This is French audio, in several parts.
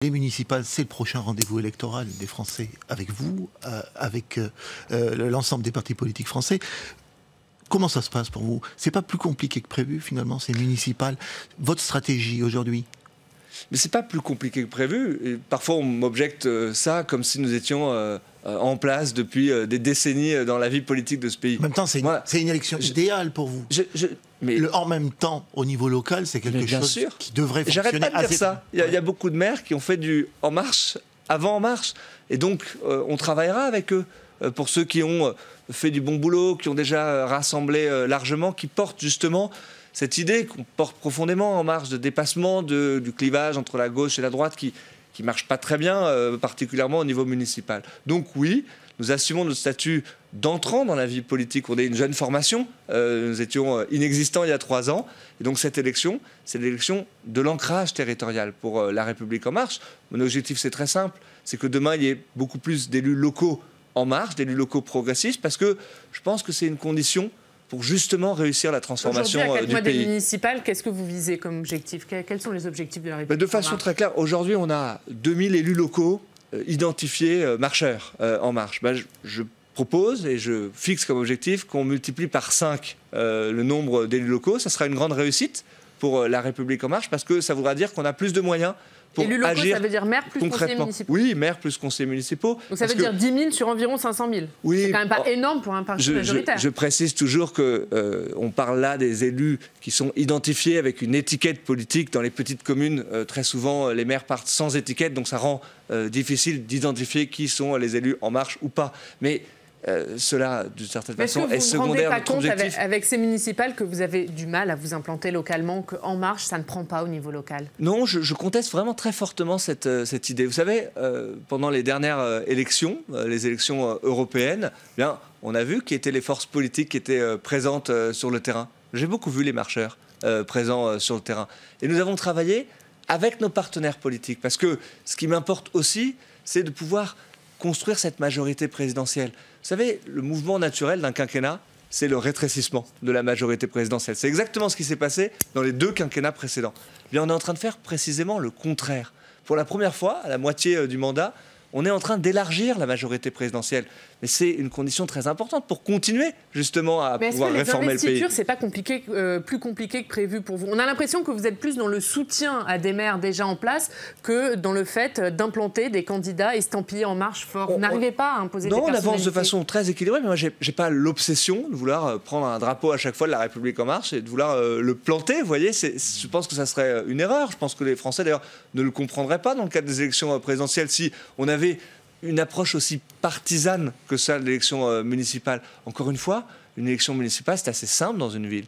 Les municipales, c'est le prochain rendez-vous électoral des Français avec vous, avec l'ensemble des partis politiques français. Comment ça se passe pour vous? C'est pas plus compliqué que prévu finalement, ces municipales? Votre stratégie aujourd'hui? Mais c'est pas plus compliqué que prévu. Et parfois, on m'objecte ça comme si nous étions en place depuis des décennies dans la vie politique de ce pays. En même temps, c'est une élection idéale pour vous. Mais en même temps, au niveau local, c'est quelque chose qui devrait fonctionner. J'arrête pas de dire ça. Il y a beaucoup de maires qui ont fait du En Marche avant En Marche. Et donc, on travaillera avec eux. Pour ceux qui ont fait du bon boulot, qui ont déjà rassemblé largement, qui portent justement cette idée qu'on porte profondément En Marche, de dépassement du clivage entre la gauche et la droite qui marche pas très bien, particulièrement au niveau municipal. Donc oui, nous assumons notre statut d'entrant dans la vie politique. On est une jeune formation, nous étions inexistants il y a 3 ans. Et donc cette élection, c'est l'élection de l'ancrage territorial pour La République En Marche. Mon objectif, c'est très simple, c'est que demain, il y ait beaucoup plus d'élus locaux en marche, d'élus locaux progressistes, parce que je pense que c'est une condition pour justement réussir la transformation du pays. Aujourd'hui, à 4 mois des municipales, qu'est-ce que vous visez comme objectif? Quels sont les objectifs de La République? De façon très claire, aujourd'hui, on a 2000 élus locaux identifiés marcheurs En Marche. Je propose et je fixe comme objectif qu'on multiplie par 5 le nombre d'élus locaux. Ça sera une grande réussite pour La République En Marche, parce que ça voudra dire qu'on a plus de moyens pour élus locaux, agir ça veut dire maire plus conseillers municipaux. Oui, maire plus conseillers municipaux. Donc ça veut dire 10 000 sur environ 500 000. Oui, c'est quand même pas énorme pour un parti majoritaire. Je précise toujours qu'on parle là des élus qui sont identifiés avec une étiquette politique. Dans les petites communes, très souvent, les maires partent sans étiquette, donc ça rend difficile d'identifier qui sont les élus En Marche ou pas. Mais cela, d'une certaine façon, est secondaire. Est-ce que vous ne vous rendez pas compte avec ces municipales que vous avez du mal à vous implanter localement, qu'En Marche, ça ne prend pas au niveau local? Non, je conteste vraiment très fortement cette idée. Vous savez, pendant les dernières élections, les élections européennes, bien, on a vu qui étaient les forces politiques qui étaient présentes sur le terrain. J'ai beaucoup vu les marcheurs présents sur le terrain. Et nous avons travaillé avec nos partenaires politiques, parce que ce qui m'importe aussi, c'est de pouvoir construire cette majorité présidentielle. Vous savez, le mouvement naturel d'un quinquennat, c'est le rétrécissement de la majorité présidentielle. C'est exactement ce qui s'est passé dans les 2 quinquennats précédents. Eh bien, on est en train de faire précisément le contraire. Pour la première fois, à la moitié du mandat, on est en train d'élargir la majorité présidentielle. Mais c'est une condition très importante pour continuer justement à pouvoir réformer le pays. Mais est-ce que c'est pas plus compliqué que prévu pour vous? On a l'impression que vous êtes plus dans le soutien à des maires déjà en place que dans le fait d'implanter des candidats estampillés En Marche fort. Vous n'arrivez pas à imposer des personnalités? Non, on avance de façon très équilibrée, mais moi j'ai pas l'obsession de vouloir prendre un drapeau à chaque fois de La République En Marche et de vouloir le planter. Vous voyez, je pense que ça serait une erreur. Je pense que les Français d'ailleurs ne le comprendraient pas dans le cadre des élections présidentielles si on avait une approche aussi partisane que ça de l'élection municipale. Encore une fois, une élection municipale, c'est assez simple dans une ville.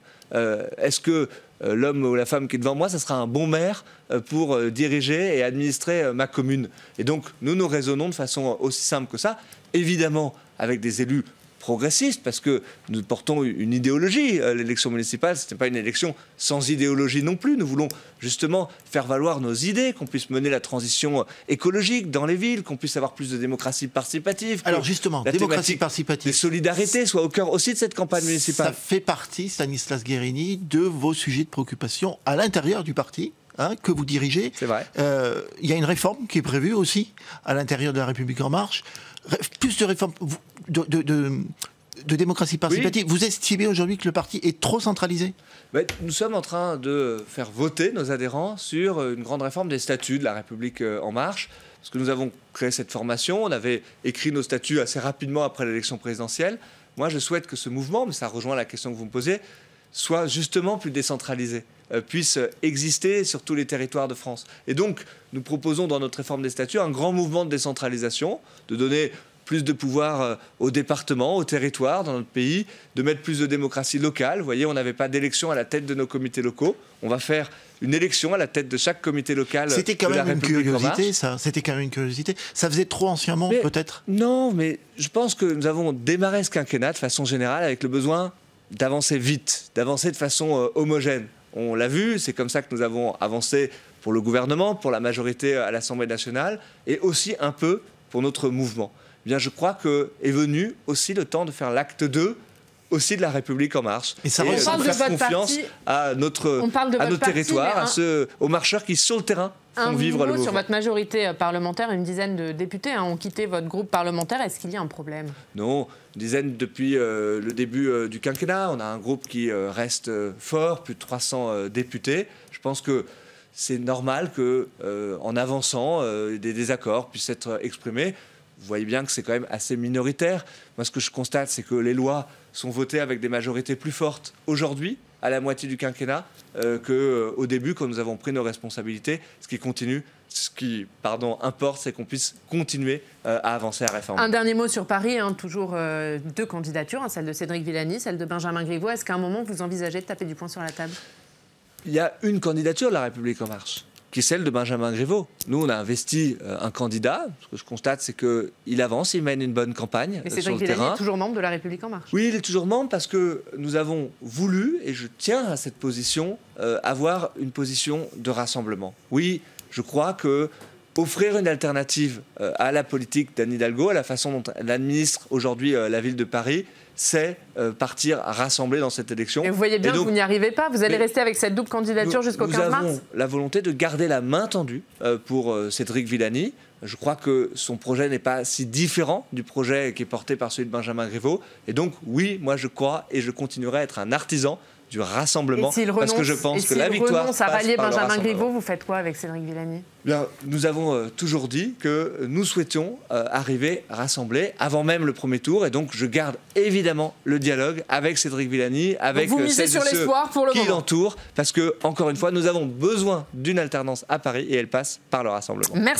Est-ce que l'homme ou la femme qui est devant moi, ça sera un bon maire pour diriger et administrer ma commune? Et donc, nous raisonnons de façon aussi simple que ça, évidemment avec des élus progressistes, parce que nous portons une idéologie. L'élection municipale, ce n'est pas une élection sans idéologie non plus. Nous voulons justement faire valoir nos idées, qu'on puisse mener la transition écologique dans les villes, qu'on puisse avoir plus de démocratie participative. Alors justement, la démocratie participative, des solidarités soit au cœur aussi de cette campagne municipale. Ça fait partie, Stanislas Guerini, de vos sujets de préoccupation à l'intérieur du parti que vous dirigez. C'est vrai. Il y a une réforme qui est prévue aussi à l'intérieur de La République En Marche. Plus de réformes de démocratie participative. Oui. Vous estimez aujourd'hui que le parti est trop centralisé? Nous sommes en train de faire voter nos adhérents sur une grande réforme des statuts de La République En Marche. Parce que nous avons créé cette formation, on avait écrit nos statuts assez rapidement après l'élection présidentielle. Moi, je souhaite que ce mouvement, mais ça rejoint la question que vous me posez, soit justement plus décentralisé, puisse exister sur tous les territoires de France. Et donc, nous proposons dans notre réforme des statuts un grand mouvement de décentralisation, de donner plus de pouvoir aux départements, aux territoires dans notre pays, de mettre plus de démocratie locale. Vous voyez, on n'avait pas d'élection à la tête de nos comités locaux. On va faire une élection à la tête de chaque comité local. C'était quand même une curiosité, ça. C'était quand même une curiosité. Ça faisait trop anciennement, peut-être? Non, mais je pense que nous avons démarré ce quinquennat de façon générale avec le besoin d'avancer vite, d'avancer de façon homogène. On l'a vu, c'est comme ça que nous avons avancé pour le gouvernement, pour la majorité à l'Assemblée nationale, et aussi un peu pour notre mouvement. Eh bien, je crois qu'est venu aussi le temps de faire l'acte 2 aussi de La République En Marche. Et ça faire confiance à nos territoires, aux marcheurs qui, sur le terrain, font vivre le mouvement. Sur votre majorité parlementaire, une dizaine de députés ont quitté votre groupe parlementaire. Est-ce qu'il y a un problème? Non, une dizaine depuis le début du quinquennat. On a un groupe qui reste fort, plus de 300 députés. Je pense que c'est normal qu'en avançant, des désaccords puissent être exprimés. Vous voyez bien que c'est quand même assez minoritaire. Moi, ce que je constate, c'est que les lois sont votées avec des majorités plus fortes aujourd'hui, à la moitié du quinquennat, qu'au début, quand nous avons pris nos responsabilités. Ce qui importe, c'est qu'on puisse continuer à avancer à réformer. Un dernier mot sur Paris, toujours 2 candidatures, celle de Cédric Villani, celle de Benjamin Griveaux. Est-ce qu'à un moment, vous envisagez de taper du poing sur la table? Il y a une candidature de La République En Marche, qui est celle de Benjamin Griveaux. Nous, on a investi un candidat. Ce que je constate, c'est qu'il avance, il mène une bonne campagne sur le terrain. Mais Cédric Villani est toujours membre de La République En Marche. Oui, il est toujours membre parce que nous avons voulu, et je tiens à cette position, avoir une position de rassemblement. Oui, je crois que offrir une alternative à la politique d'Anne Hidalgo, à la façon dont elle administre aujourd'hui la ville de Paris, c'est partir rassembler dans cette élection. Et vous voyez bien que vous n'y arrivez pas. Vous allez rester avec cette double candidature jusqu'au 15 mars. Nous avons la volonté de garder la main tendue pour Cédric Villani. Je crois que son projet n'est pas si différent du projet qui est porté par celui de Benjamin Griveaux. Et donc, oui, moi je crois et je continuerai à être un artisan du rassemblement, parce que je pense que la victoire passe à rallier par Benjamin Griveaux, vous faites quoi avec Cédric Villani? Bien, nous avons toujours dit que nous souhaitions arriver rassembler avant même le premier tour, et donc je garde évidemment le dialogue avec Cédric Villani, avec celles et ceux qui l'entourent, parce que, encore une fois, nous avons besoin d'une alternance à Paris et elle passe par le rassemblement. Merci.